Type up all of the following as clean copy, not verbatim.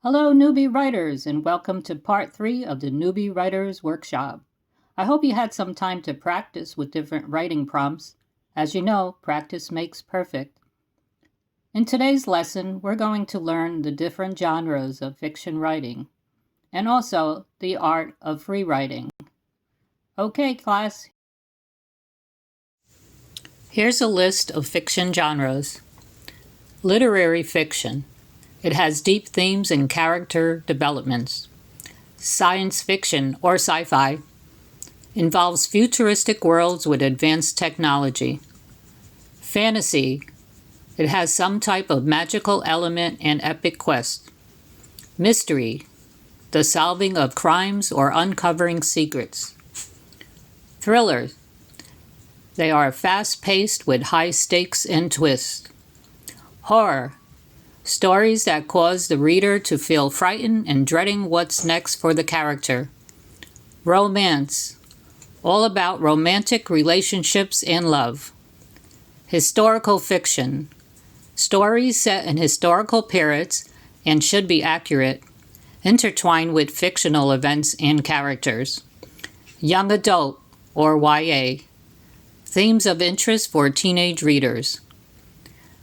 Hello, newbie writers, and welcome to part 3 of the Newbie Writers Workshop. I hope you had some time to practice with different writing prompts. As you know, practice makes perfect. In today's lesson, we're going to learn the different genres of fiction writing and also the art of free writing. Okay, class. Here's a list of fiction genres. Literary fiction. It has deep themes and character developments. Science fiction or sci-fi involves futuristic worlds with advanced technology. Fantasy. It has some type of magical element and epic quest. Mystery. The solving of crimes or uncovering secrets. Thrillers. They are fast-paced with high stakes and twists. Horror. Stories that cause the reader to feel frightened and dreading what's next for the character. Romance. All about romantic relationships and love. Historical fiction. Stories set in historical periods and should be accurate, intertwined with fictional events and characters. Young adult or YA. Themes of interest for teenage readers.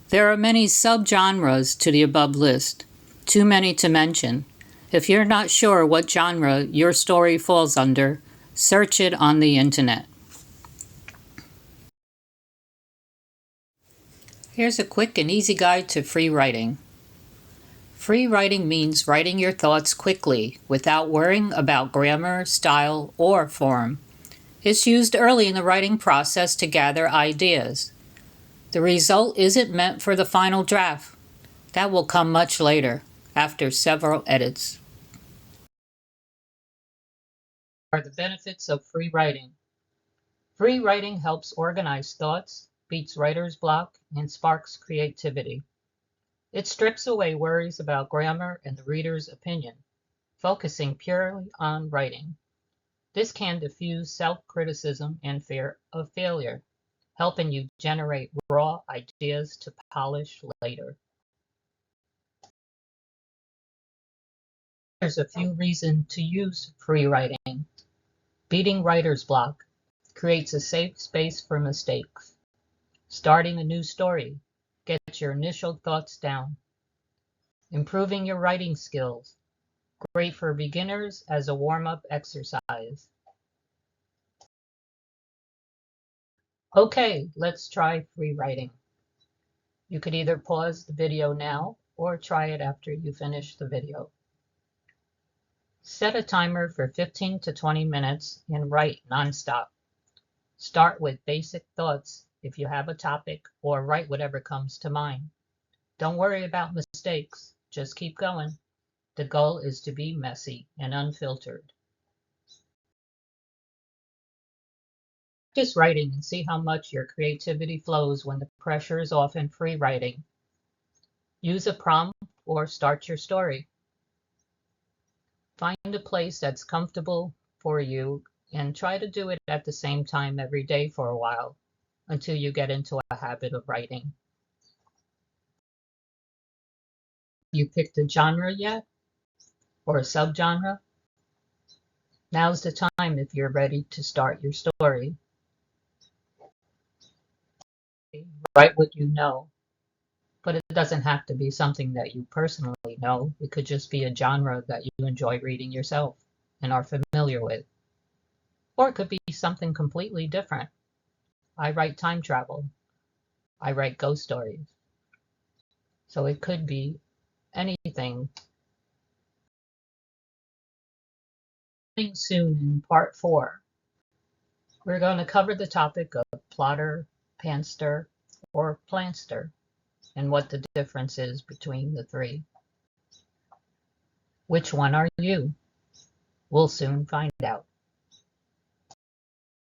There are many subgenres to the above list, too many to mention. If you're not sure what genre your story falls under, search it on the internet. Here's a quick and easy guide to free writing. Free writing means writing your thoughts quickly without worrying about grammar, style, or form. It's used early in the writing process to gather ideas. The result isn't meant for the final draft. That will come much later, after several edits. Are the benefits of free writing? Free writing helps organize thoughts, beats writer's block, and sparks creativity. It strips away worries about grammar and the reader's opinion, focusing purely on writing. This can diffuse self-criticism and fear of failure, helping you generate raw ideas to polish later. There's a few reasons to use free writing. Beating writer's block creates a safe space for mistakes. Starting a new story, get your initial thoughts down. Improving your writing skills, great for beginners as a warm-up exercise. Okay, let's try free writing. You could either pause the video now or try it after you finish the video. Set a timer for 15 to 20 minutes and write nonstop. Start with basic thoughts if you have a topic, or write whatever comes to mind. Don't worry about mistakes, just keep going. The goal is to be messy and unfiltered. Practice writing and see how much your creativity flows when the pressure is off in free writing. Use a prompt or start your story. Find a place that's comfortable for you and try to do it at the same time every day for a while until you get into a habit of writing. You picked a genre yet? Or a subgenre? Now's the time if you're ready to start your story. Write what you know, but it doesn't have to be something that you personally know. It could just be a genre that you enjoy reading yourself and are familiar with. Or it could be something completely different. I write time travel. I write ghost stories. So it could be anything. Coming soon in part 4, we're going to cover the topic of plotter, pantster, or plantster, and what the difference is between the three. Which one are you? We'll soon find out.